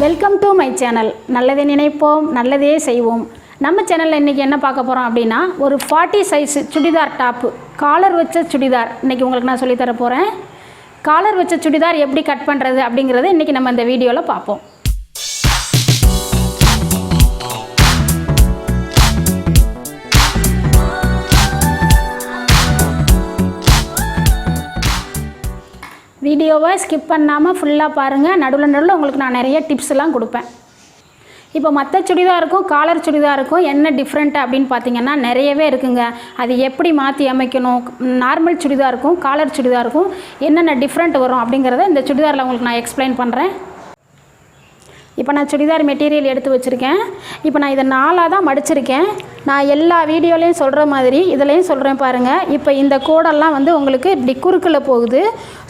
Welcome to my channel. நல்லதே நினைப்போம், நல்லதே செய்வோம். நம்ம சேனலில் இன்றைக்கி என்ன பார்க்க போகிறோம் அப்படின்னா, ஒரு 40 சைஸ் சுடிதார் டாப்பு, காலர் வச்ச சுடிதார் இன்றைக்கி உங்களுக்கு நான் சொல்லித்தர போகிறேன். காலர் வச்ச சுடிதார் எப்படி கட் பண்ணுறது அப்படிங்கிறத இன்றைக்கி நம்ம இந்த வீடியோவில் பார்ப்போம். வீடியோவை ஸ்கிப் பண்ணாமல் ஃபுல்லாக பாருங்கள். நடுவில் உங்களுக்கு நான் நிறைய டிப்ஸ்லாம் கொடுப்பேன். இப்போ மற்ற சுடிதாருக்கும் காலர் சுடிதாருக்கும் என்ன டிஃப்ரெண்ட் அப்படின்னு பார்த்தீங்கன்னா நிறையவே இருக்குங்க. அது எப்படி மாற்றி அமைக்கணும், நார்மல் சுடிதாருக்கும் காலர் சுடிதாருக்கும் என்னென்ன டிஃப்ரெண்ட் வரும் அப்படிங்கிறத இந்த சுடிதாரில் உங்களுக்கு நான் எக்ஸ்பிளைன் பண்ணுறேன். இப்போ நான் சுடிதார் மெட்டீரியல் எடுத்து வச்சுருக்கேன். இப்போ நான் இதை 4ஆக தான் மடிச்சிருக்கேன். நான் எல்லா வீடியோலையும் சொல்கிற மாதிரி இதிலையும் சொல்கிறேன் பாருங்கள். இப்போ இந்த கோடெல்லாம் வந்து உங்களுக்கு இப்படி குறுக்கில் போகுது.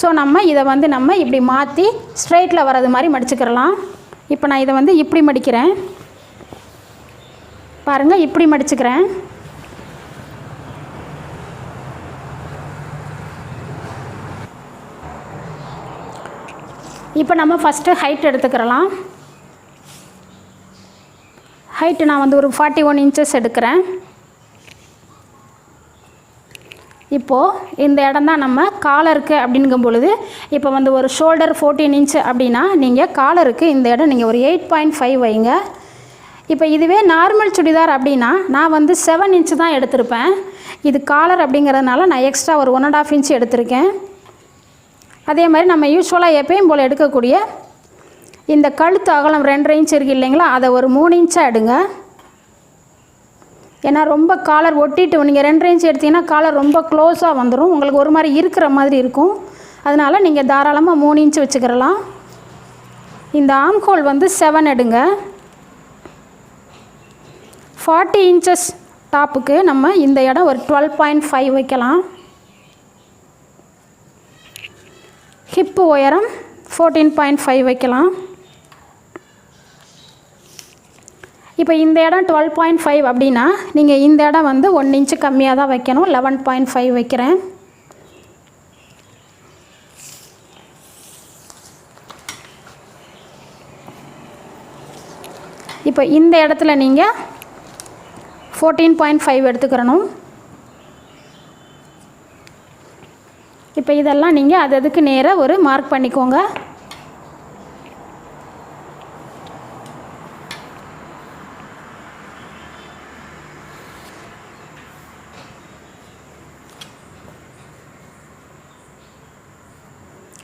ஸோ இதை நம்ம இப்படி மாற்றி ஸ்ட்ரைட்டில் வர்றது மாதிரி மடிச்சுக்கிறலாம். இப்போ நான் இதை இப்படி மடிக்கிறேன் பாருங்கள், இப்படி மடிச்சுக்கிறேன். இப்போ நம்ம ஃபஸ்ட்டு ஹைட் எடுத்துக்கிறலாம். ஹைட்டு நான் ஒரு 41 இன்ச்சஸ் எடுக்கிறேன். இப்போது இந்த இடம் தான் நம்ம காலருக்கு அப்படிங்கும் பொழுது இப்போ ஒரு ஷோல்டர் 14 இன்ச்சு அப்படின்னா நீங்கள் காலருக்கு இந்த இடம் நீங்கள் ஒரு 8.5 வைங்க. இப்போ இதுவே நார்மல் சுடிதார் அப்படின்னா நான் 7 இன்ச்சு தான் எடுத்திருப்பேன். இது காலர் அப்படிங்கிறதுனால நான் எக்ஸ்ட்ரா ஒரு 1.5 இன்ச்சு எடுத்திருக்கேன். அதே மாதிரி நம்ம யூஸ்வலாக எப்பயும் போல் எடுக்கக்கூடிய இந்த கழுத்து அகலம் 2.5 இன்ச் இருக்குது இல்லைங்களா, அதை ஒரு 3 இன்ச்சாக எடுங்க. ஏன்னா ரொம்ப காலர் ஒட்டிட்டு நீங்கள் 2.5 இன்ச் எடுத்திங்கன்னா காலர் ரொம்ப க்ளோஸாக வந்துடும், உங்களுக்கு ஒரு மாதிரி இருக்கிற மாதிரி இருக்கும். அதனால் நீங்கள் தாராளமாக 3 இன்ச்சு வச்சுக்கிறலாம். இந்த ஆம்ஹோல் 7 எடுங்க. 40 இன்ச்சஸ் டாப்புக்கு நம்ம இந்த இடம் ஒரு 12.5 வைக்கலாம். ஹிப்பு உயரம் 14.5 வைக்கலாம். இப்போ இந்த இடம் 12.5 அப்படின்னா நீங்கள் இந்த இடம் 1 இன்ச்சு கம்மியாக தான் வைக்கணும். 11.5 வைக்கிறேன். இப்போ இந்த இடத்துல நீங்கள் 14.5 எடுத்துக்கிறணும். இப்போ இதெல்லாம் நீங்கள் அதுக்கு நேராக ஒரு மார்க் பண்ணிக்கோங்க.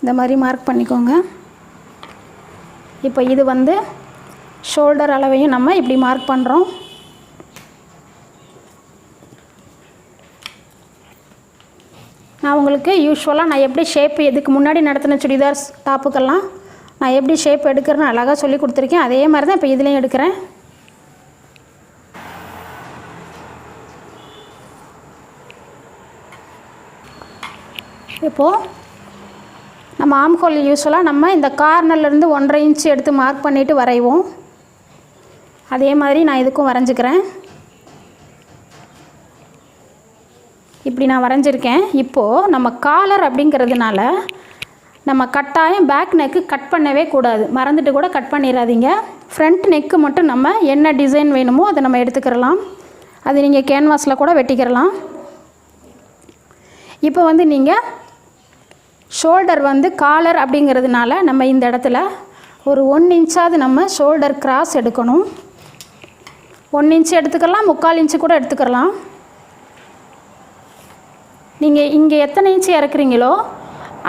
இந்த மாதிரி மார்க் பண்ணிக்கோங்க. இப்போ இது ஷோல்டர் அளவையும் நம்ம இப்படி மார்க் பண்ணுறோம். நான் உங்களுக்கு யூஸ்வலாக நான் எப்படி ஷேப் இதுக்கு முன்னாடி நடத்தின சுடிதார்ஸ் டாப்புக்கெல்லாம் நான் எப்படி ஷேப் எடுக்கிறேன்னு அழகாக சொல்லி கொடுத்துருக்கேன். அதே மாதிரி தான் இப்போ இதுலேயும் எடுக்கிறேன். இப்போது நம்ம ஆம்ஹோல் யூஸ்வலாக நம்ம இந்த கார்னர்லேருந்து 1.5 இன்ச்சு எடுத்து மார்க் பண்ணிவிட்டு வரைவோம். அதே மாதிரி நான் இதுக்கும் வரைஞ்சிக்கிறேன். இப்படி நான் வரைஞ்சிருக்கேன். இப்போது நம்ம காலர் அப்படிங்கிறதுனால நம்ம கட்டாயம் பேக் நெக்கு கட் பண்ணவே கூடாது. மறந்துட்டு கூட கட் பண்ணிடாதீங்க. ஃப்ரண்ட் நெக்கு மட்டும் நம்ம என்ன டிசைன் வேணுமோ அதை நம்ம எடுத்துக்கிறலாம். அது நீங்கள் கேன்வாஸில் கூட வெட்டிக்கிறலாம். இப்போ நீங்கள் ஷோல்டர் காலர் அப்படிங்கிறதுனால நம்ம இந்த இடத்துல ஒரு 1 இன்ச்சாவது நம்ம ஷோல்டர் கிராஸ் எடுக்கணும். 1 இன்ச்சு எடுத்துக்கலாம், 3/4 இன்ச்சு கூட எடுத்துக்கலாம். நீங்கள் இங்கே எத்தனை இன்ச்சு இறக்குறீங்களோ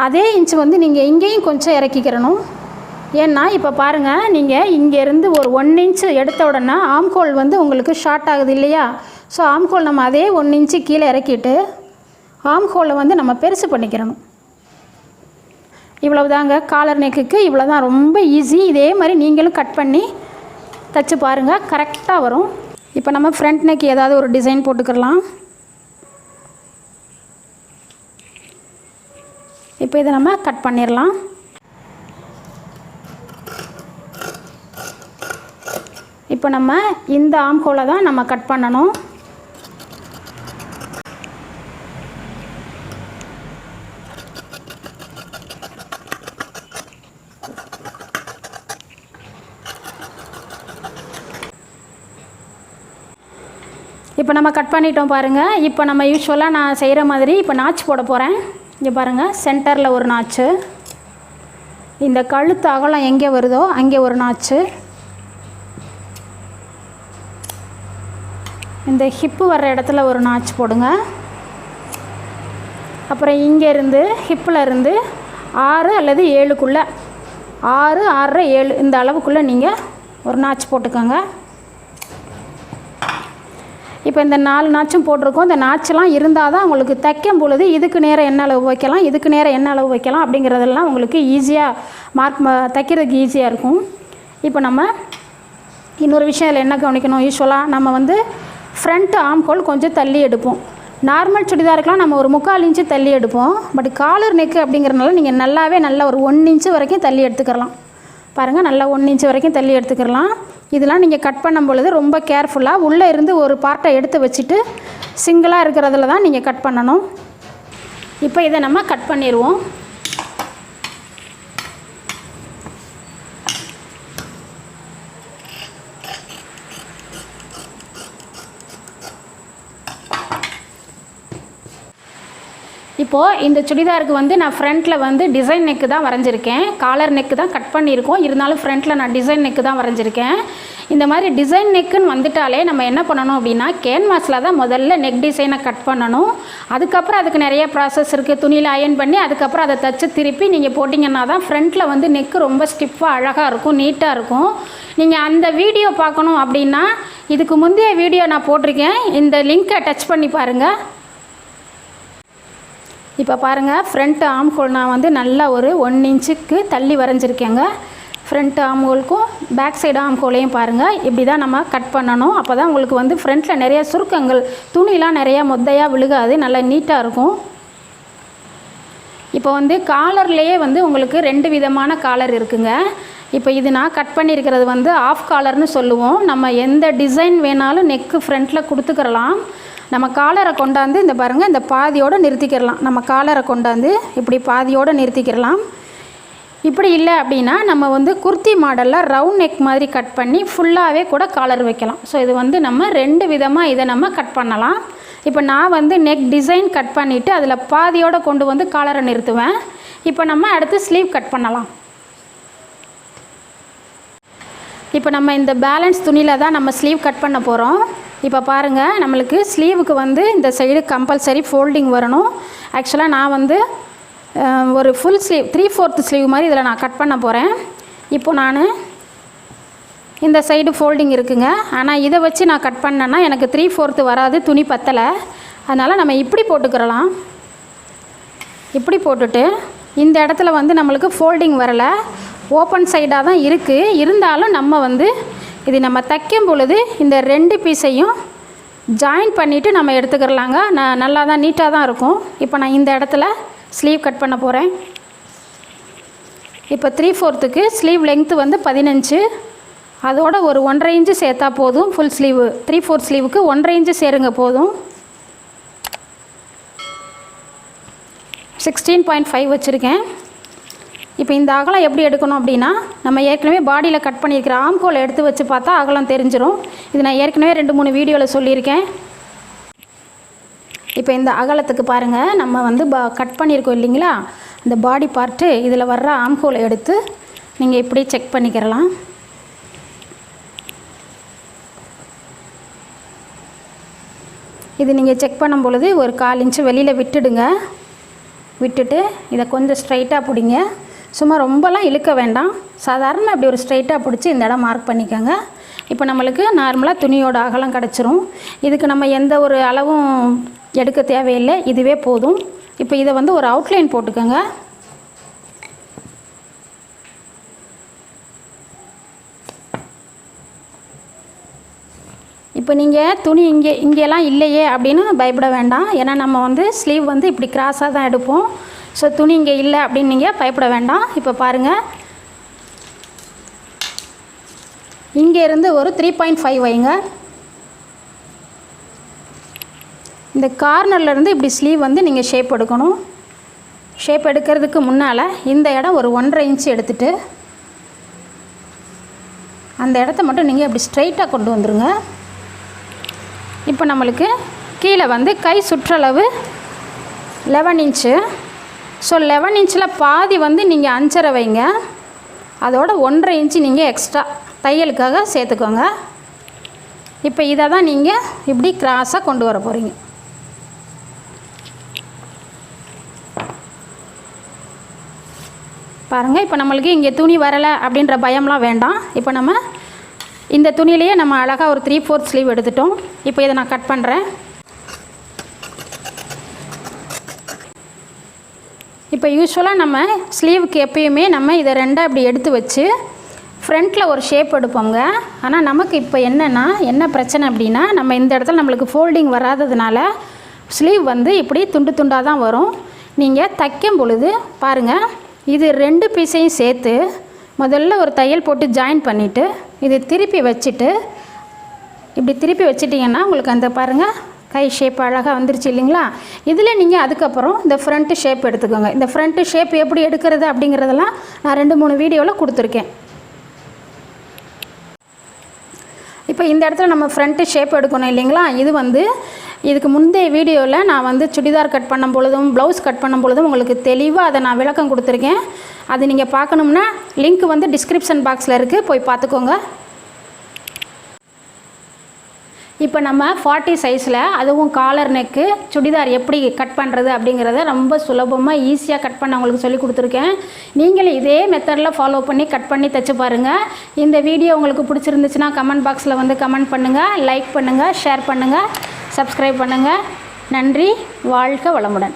அதே இன்ச்சு நீங்கள் இங்கேயும் கொஞ்சம் இறக்கிக்கிறணும். ஏன்னா இப்போ பாருங்கள், நீங்கள் இங்கேருந்து ஒரு 1 இன்ச்சு எடுத்த உடனே ஆம்ஹோல் உங்களுக்கு ஷார்ட் ஆகுது இல்லையா. ஸோ ஆம்ஹோல் நம்ம அதே 1 இன்ச்சு கீழே இறக்கிட்டு ஆம்ஹோலை நம்ம பெருசு பண்ணிக்கிறணும். இவ்வளவு தாங்க காலர் நெக்குக்கு. இவ்வளோ தான், ரொம்ப ஈஸி. இதே மாதிரி நீங்களும் கட் பண்ணி தைச்சு பாருங்கள், கரெக்டாக வரும். இப்போ நம்ம ஃப்ரண்ட் நெக் ஏதாவது ஒரு டிசைன் போட்டுக்கலாம். இப்போ இதை நம்ம கட் பண்ணிடலாம். இப்போ நம்ம இந்த ஆம்ஹோலை தான் நம்ம கட் பண்ணணும். இப்போ நம்ம கட் பண்ணிட்டோம் பாருங்கள். இப்போ நம்ம யூஸ்வலாக நான் செய்கிற மாதிரி இப்போ நாச்சு போட போகிறேன். இங்கே பாருங்கள், சென்டரில் ஒரு நாச்சு, இந்த கழுத்து அகலம் எங்கே வருதோ அங்கே ஒரு நாச்சு, இந்த ஹிப்பு வர்ற இடத்துல ஒரு நாச்சு போடுங்க. அப்புறம் இங்கேருந்து ஹிப்பில் இருந்து 6 அல்லது 7க்குள்ளே 6, 6, 7 இந்த அளவுக்குள்ளே நீங்கள் ஒரு நாச்சு போட்டுக்கோங்க. இப்போ இந்த 4 நாச்சும் போட்டிருக்கோம். இந்த நாச்செலாம் இருந்தால் தான் உங்களுக்கு தைக்கும் பொழுது இதுக்கு நேரம் என்ன அளவு வைக்கலாம், இதுக்கு நேரம் என்ன அளவு வைக்கலாம் அப்படிங்கிறதெல்லாம் உங்களுக்கு ஈஸியாக தைக்கிறதுக்கு ஈஸியாக இருக்கும். இப்போ நம்ம இன்னொரு விஷயம் இதில் என்ன கவனிக்கணும், யூஸ்வலாக நம்ம வந்து ஃப்ரண்ட் ஆம்ஹோல் கொஞ்சம் தள்ளி எடுப்போம். நார்மல் சுடிதாருக்கெலாம் நம்ம ஒரு 3/4 இன்ச்சு தள்ளி எடுப்போம். பட் காலர் நெக்கு அப்படிங்கிறனால நீங்கள் நல்லா ஒரு 1 இன்ச்சு வரைக்கும் தள்ளி எடுத்துக்கிறலாம். பாருங்கள், நல்லா 1 இன்ச்சு வரைக்கும் தள்ளி எடுத்துக்கிறலாம். இதெல்லாம் நீங்கள் கட் பண்ணும் பொழுது ரொம்ப கேர்ஃபுல்லாக உள்ளே இருந்து ஒரு பார்ட்டை எடுத்து வச்சுட்டு சிங்கிளாக இருக்கிறதுல தான் நீங்கள் கட் பண்ணணும். இப்போ இதை நம்ம கட் பண்ணிடுவோம். இப்போது இந்த சுடிதாருக்கு வந்து நான் ஃப்ரண்ட்டில் வந்து டிசைன் நெக்கு தான் வரைஞ்சிருக்கேன். காலர் நெக்கு தான் கட் பண்ணியிருக்கோம். இருந்தாலும் ஃப்ரண்ட்டில் நான் டிசைன் நெக்கு தான் வரைஞ்சிருக்கேன். இந்த மாதிரி டிசைன் நெக்குன்னு வந்துட்டாலே நம்ம என்ன பண்ணணும் அப்படின்னா, கேன்வாஸில் தான் முதல்ல நெக் டிசைனை கட் பண்ணணும். அதுக்கப்புறம் அதுக்கு நிறைய ப்ராசஸ் இருக்குது. துணியில் அயன் பண்ணி அதுக்கப்புறம் அதை தச்சு திருப்பி நீங்கள் போட்டிங்கன்னா தான் ஃப்ரண்ட்டில் வந்து நெக்கு ரொம்ப ஸ்டிஃபாக அழகாக இருக்கும், நீட்டாக இருக்கும். நீங்கள் அந்த வீடியோ பார்க்கணும் அப்படின்னா இதுக்கு முந்தைய வீடியோ நான் போட்டிருக்கேன். இந்த லிங்க்கை டச் பண்ணி பாருங்கள். இப்போ பாருங்கள், ஃப்ரண்ட் ஆம்ஹோல் நான் வந்து நல்லா ஒரு 1 இன்ச்சுக்கு தள்ளி வரைஞ்சிருக்கேங்க. ஃப்ரண்ட் ஆம்ஹோலுக்கும் பேக் சைடு ஆம்ஹோலையும் பாருங்கள். இப்படி தான் நம்ம கட் பண்ணணும். அப்போ தான் உங்களுக்கு வந்து ஃப்ரண்ட்டில் நிறையா சுருக்கங்கள், துணிலாம் நிறையா மொத்தையாக விழுகாது, நல்லா நீட்டாக இருக்கும். இப்போ வந்து காலர்லேயே வந்து உங்களுக்கு 2 விதமான காலர் இருக்குங்க. இப்போ இது நான் கட் பண்ணியிருக்கிறது வந்து ஆஃப் காலர்னு சொல்லுவோம். நம்ம எந்த டிசைன் வேணாலும் நெக்கு ஃப்ரண்ட்டில் கொடுத்துக்கிறலாம். நம்ம காலரை கொண்டாந்து இந்த பாருங்கள், இந்த பாதியோடு நிறுத்திக்கிறலாம். நம்ம காலரை கொண்டாந்து இப்படி பாதியோடு நிறுத்திக்கிறலாம். இப்படி இல்லை அப்படின்னா நம்ம வந்து குர்த்தி மாடலில் ரவுண்ட் நெக் மாதிரி கட் பண்ணி ஃபுல்லாகவே கூட காலர் வைக்கலாம். ஸோ இது வந்து நம்ம 2 விதமாக இதை நம்ம கட் பண்ணலாம். இப்போ நான் வந்து நெக் டிசைன் கட் பண்ணிவிட்டு அதில் பாதியோடு கொண்டு வந்து காலரை நிறுத்துவேன். இப்போ நம்ம அடுத்து ஸ்லீவ் கட் பண்ணலாம். இப்போ நம்ம இந்த பேலன்ஸ் துணியில் தான் நம்ம ஸ்லீவ் கட் பண்ண போகிறோம். இப்போ பாருங்கள், நம்மளுக்கு ஸ்லீவுக்கு வந்து இந்த சைடு கம்பல்சரி ஃபோல்டிங் வரணும். ஆக்சுவலாக நான் வந்து ஒரு ஃபுல் ஸ்லீவ் 3/4 ஸ்லீவ் மாதிரி இதில் நான் கட் பண்ண போகிறேன். இப்போ நான் இந்த சைடு ஃபோல்டிங் இருக்குங்க. ஆனால் இதை வச்சு நான் கட் பண்ணேன்னா எனக்கு 3/4 வராது, துணி பத்தலை. அதனால் நம்ம இப்படி போட்டுக்கிறலாம். இப்படி போட்டுட்டு இந்த இடத்துல வந்து நம்மளுக்கு ஃபோல்டிங் வரலை, ஓப்பன் சைடாக தான் இருக்குது. இருந்தாலும் நம்ம வந்து இது நம்ம தைக்கும் பொழுது இந்த 2 பீஸையும் ஜாயின் பண்ணிவிட்டு நம்ம எடுத்துக்கிறலாங்க. நல்லா தான் நீட்டாக தான் இருக்கும். இப்போ நான் இந்த இடத்துல ஸ்லீவ் கட் பண்ண போகிறேன். இப்போ 3/4க்கு ஸ்லீவ் லெங்க்த்து வந்து 15, அதோட ஒரு 1.5 இன்ச்சு சேர்த்தா போதும். ஃபுல் ஸ்லீவு 3/4 ஸ்லீவுக்கு 1.5 இன்ச்சு சேருங்க போதும். 16.5 வச்சுருக்கேன். இப்போ இந்த அகலம் எப்படி எடுக்கணும் அப்படின்னா, நம்ம ஏற்கனவே பாடியில் கட் பண்ணியிருக்கிற ஆம்ஹோலை எடுத்து வச்சு பார்த்தா அகலம் தெரிஞ்சிடும். இது நான் ஏற்கனவே 2-3 வீடியோவில் சொல்லியிருக்கேன். இப்போ இந்த அகலத்துக்கு பாருங்கள், நம்ம வந்து கட் பண்ணியிருக்கோம் இல்லைங்களா, இந்த பாடி பார்ட்டு இதில் வர்ற ஆம்ஹோலை எடுத்து நீங்கள் இப்படி செக் பண்ணிக்கிறலாம். இது நீங்கள் செக் பண்ணும் பொழுது ஒரு 1/4 இன்ச்சு வெளியில் விட்டுடுங்க. விட்டுட்டு இதை கொஞ்சம் ஸ்ட்ரைட்டாக பிடிங்க. சும்மா ரொம்பலாம் இழுக்க வேண்டாம், சாதாரணமாக இப்படி ஒரு ஸ்ட்ரைட்டாக பிடிச்சி இந்த இடம் மார்க் பண்ணிக்கோங்க. இப்போ நம்மளுக்கு நார்மலாக துணியோட அகலம் கிடச்சிரும். இதுக்கு நம்ம எந்த ஒரு அளவும் எடுக்க தேவையில்லை, இதுவே போதும். இப்போ இதை வந்து ஒரு அவுட்லைன் போட்டுக்கோங்க. இப்போ நீங்கள் துணி இங்கெல்லாம் இல்லையே அப்படின்னு பயப்பட வேண்டாம். ஏன்னா நம்ம வந்து ஸ்லீவ் வந்து இப்படி கிராஸாக தான் எடுப்போம். ஸோ துணி இங்கே இல்லை அப்படின்னு நீங்கள் பயப்பட வேண்டாம். இப்போ பாருங்கள், இங்கேருந்து ஒரு 3.5 வைங்க. இந்த கார்னர்லேருந்து இப்படி ஸ்லீவ் வந்து நீங்கள் ஷேப் எடுக்கணும். ஷேப் எடுக்கிறதுக்கு முன்னால் இந்த இடம் ஒரு 1.5 இன்ச்சு எடுத்துகிட்டு அந்த இடத்த மட்டும் நீங்கள் இப்படி ஸ்ட்ரைட்டாக கொண்டு வந்துடுங்க. இப்போ நம்மளுக்கு கீழே வந்து கை சுற்றளவு 11 இன்ச்சு. ஸோ 11 இன்ச்சில் பாதி வந்து நீங்கள் 5.5 வைங்க. அதோட 1.5 இன்ச்சு நீங்கள் எக்ஸ்ட்ரா தையலுக்காக சேர்த்துக்கோங்க. இப்போ இதை தான் நீங்கள் இப்படி கிராஸாக கொண்டு வர போகிறீங்க. பாருங்கள், இப்போ நம்மளுக்கு இங்கே துணி வரலை அப்படின்ற பயம்லாம் வேண்டாம். இப்போ நம்ம இந்த துணியிலேயே நம்ம அழகாக ஒரு 3/4 ஸ்லீவ் எடுத்துட்டோம். இப்போ இதை நான் கட் பண்ணுறேன். இப்போ யூஸ்வலாக நம்ம ஸ்லீவுக்கு எப்பயுமே நம்ம இதை ரெண்டாக இப்படி எடுத்து வச்சு ஃப்ரண்ட்டில் ஒரு ஷேப் எடுப்போங்க. ஆனால் நமக்கு இப்போ என்ன பிரச்சனை அப்படின்னா, நம்ம இந்த இடத்துல நம்மளுக்கு ஃபோல்டிங் வராததுனால ஸ்லீவ் வந்து இப்படி துண்டு துண்டாக தான் வரும். நீங்கள் தைக்கும் பொழுது பாருங்கள், இது 2 பீஸையும் சேர்த்து முதல்ல ஒரு தையல் போட்டு ஜாயின் பண்ணிவிட்டு இது திருப்பி வச்சுட்டு இப்படி திருப்பி வச்சிட்டிங்கன்னா உங்களுக்கு அந்த பாருங்கள் கை ஷேப் அழகாக வந்துருச்சு இல்லைங்களா. இதில் நீங்கள் அதுக்கப்புறம் இந்த ஃப்ரண்ட்டு ஷேப் எடுத்துக்கோங்க. இந்த ஃப்ரண்ட்டு ஷேப் எப்படி எடுக்கிறது அப்படிங்கிறதெல்லாம் நான் 2-3 வீடியோவில் கொடுத்துருக்கேன். இப்போ இந்த இடத்துல நம்ம ஃப்ரண்ட்டு ஷேப் எடுக்கணும் இல்லைங்களா. இது வந்து இதுக்கு முந்தைய வீடியோவில் நான் வந்து சுடிதார் கட் பண்ணும் பொழுதும் ப்ளவுஸ் கட் பண்ணும் பொழுதும் உங்களுக்கு தெளிவாக அதை நான் விளக்கம் கொடுத்துருக்கேன். அது நீங்கள் பார்க்கணும்னா லிங்க் வந்து டிஸ்கிரிப்ஷன் பாக்ஸில் இருக்குது, போய் பார்த்துக்கோங்க. இப்போ நம்ம 40 சைஸில் அதுவும் காலர் நெக்கு சுடிதார் எப்படி கட் பண்ணுறது அப்படிங்கிறத ரொம்ப சுலபமாக ஈஸியாக கட் பண்ண உங்களுக்கு சொல்லி கொடுத்துருக்கேன். நீங்களும் இதே மெத்தடில் ஃபாலோ பண்ணி கட் பண்ணி தைச்சு பாருங்கள். இந்த வீடியோ உங்களுக்கு பிடிச்சிருந்துச்சுன்னா கமெண்ட் பாக்ஸில் வந்து கமெண்ட் பண்ணுங்கள், லைக் பண்ணுங்கள், ஷேர் பண்ணுங்கள், சப்ஸ்கிரைப் பண்ணுங்கள். நன்றி. வாழ்க வளமுடன்.